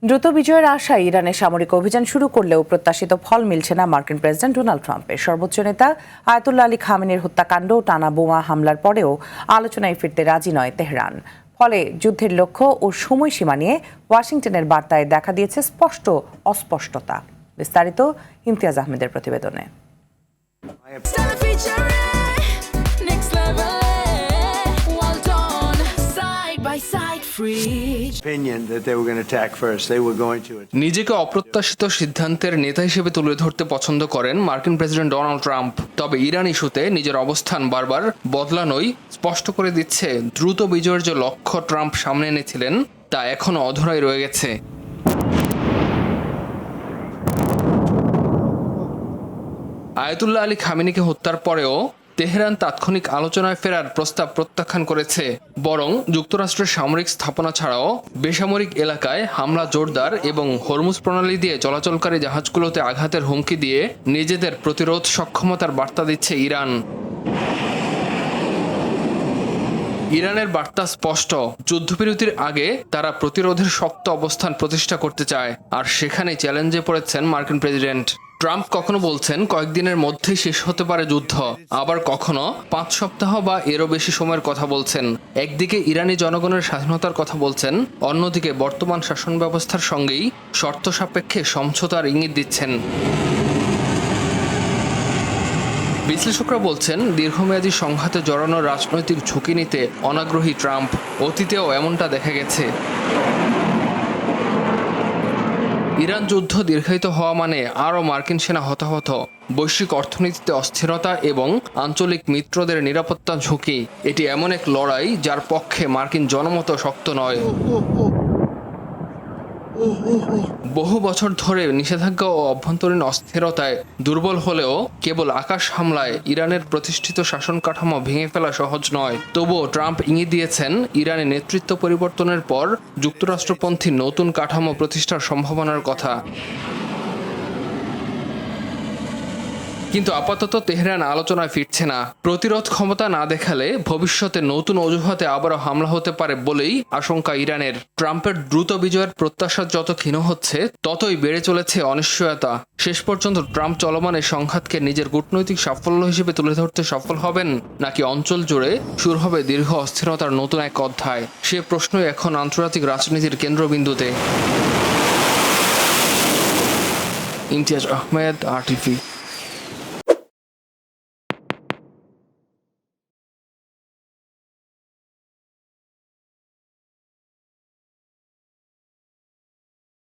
দ্রুত বিজয়ের আশায় ইরানের সামরিক অভিযান শুরু করলেও প্রত্যাশিত ফল মিলছে না মার্কিন প্রেসিডেন্ট ডোনাল্ড ট্রাম্পের। সর্বোচ্চ নেতা আয়াতুল্লাহ আলী খামেনির হত্যাকাণ্ড ও টানা বোমা হামলার পরেও আলোচনায় ফিরতে রাজি নয় তেহরান। ফলে যুদ্ধের লক্ষ্য ও সময়সীমা নিয়ে ওয়াশিংটনের বার্তায় দেখা দিয়েছে স্পষ্ট অস্পষ্টতা। বিস্তারিত ইমতিয়াজ আহমেদের প্রতিবেদনে। নিজেকে অপ্রত্যাশিত সিদ্ধান্তের নেতা হিসেবে তুলে ধরতে পছন্দ করেন মার্কিন প্রেসিডেন্ট ডোনাল্ড ট্রাম্প। তবে ইরান ইস্যুতে নিজের অবস্থান বারবার বদলানোই স্পষ্ট করে দিচ্ছে দ্রুত বিজয়ের যে লক্ষ্য ট্রাম্প সামনে এনেছিলেন তা এখনো অধরাই রয়ে গেছে। আয়াতুল্লাহ আলী খামেনিকে হত্যার পরেও তেহরান তাৎক্ষণিক আলোচনায় ফেরার প্রস্তাব প্রত্যাখ্যান করেছে। বরং যুক্তরাষ্ট্রের সামরিক স্থাপনা ছাড়াও বেসামরিক এলাকায় হামলা জোরদার এবং হরমুজ প্রণালী দিয়ে চলাচলকারী জাহাজগুলোতে আঘাতের হুমকি দিয়ে নিজেদের প্রতিরোধ সক্ষমতার বার্তা দিচ্ছে ইরান। ইরানের বার্তা স্পষ্ট, যুদ্ধবিরতির আগে তারা প্রতিরোধের শক্ত অবস্থান প্রতিষ্ঠা করতে চায়, আর সেখানে চ্যালেঞ্জে পড়েছেন মার্কিন প্রেসিডেন্ট ট্রাম্প। কখনো বলছেন কয়েকদিনের মধ্যেই শেষ হতে পারে যুদ্ধ, আবার কখনো 5 সপ্তাহ বা এরও বেশি সময়ের কথা বলছেন। একদিকে ইরানি জনগণের স্বাধীনতার কথা বলছেন, অন্যদিকে বর্তমান শাসন ব্যবস্থার সঙ্গেই শর্ত সাপেক্ষে সমঝোতার ইঙ্গিত দিচ্ছেন। বিশ্লেষকরা বলছেন দীর্ঘমেয়াদী সংঘাতে জড়ানো রাজনৈতিক ঝুঁকি নিতে অনাগ্রহী ট্রাম্প। অতীতেও এমনটা দেখা গেছে। ইরান যুদ্ধ দীর্ঘায়িত হওয়া মানে আরও মার্কিন সেনা হতাহত, বৈশ্বিক অর্থনীতিতে অস্থিরতা এবং আঞ্চলিক মিত্রদের নিরাপত্তা ঝুঁকি। এটি এমন এক লড়াই যার পক্ষে মার্কিন জনমত শক্ত নয়। বহু বছর ধরে নিষেধাজ্ঞা ও অভ্যন্তরীণ অস্থিরতায় দুর্বল হলেও কেবল আকাশ হামলায় ইরানের প্রতিষ্ঠিত শাসন কাঠামো ভেঙে ফেলা সহজ নয়। তবুও ট্রাম্প ইঙ্গিত দিয়েছেন ইরানে নেতৃত্ব পরিবর্তনের পর যুক্তরাষ্ট্রপন্থী নতুন কাঠামো প্রতিষ্ঠার সম্ভাবনার কথা। কিন্তু আপাতত তেহরান আলোচনায় ফিরছে না। প্রতিরোধ ক্ষমতা না দেখালে ভবিষ্যতে নতুন অজুহাতে আবারও হামলা হতে পারে বলেই আশঙ্কা ইরানের। ট্রাম্পের দ্রুত বিজয়ের প্রত্যাশা যত ক্ষীণ হচ্ছে ততই বেড়ে চলেছে অনিশ্চয়তা। শেষ পর্যন্ত ট্রাম্প চলমান এই সংঘাতকে নিজের কূটনৈতিক সাফল্য হিসেবে তুলে ধরতে সফল হবেন, নাকি অঞ্চল জুড়ে শুরু হবে দীর্ঘ অস্থিরতার নতুন এক অধ্যায়? সে প্রশ্নই এখন আন্তর্জাতিক রাজনীতির কেন্দ্রবিন্দুতে। ইমতিয়াজ আহমেদ, RTV।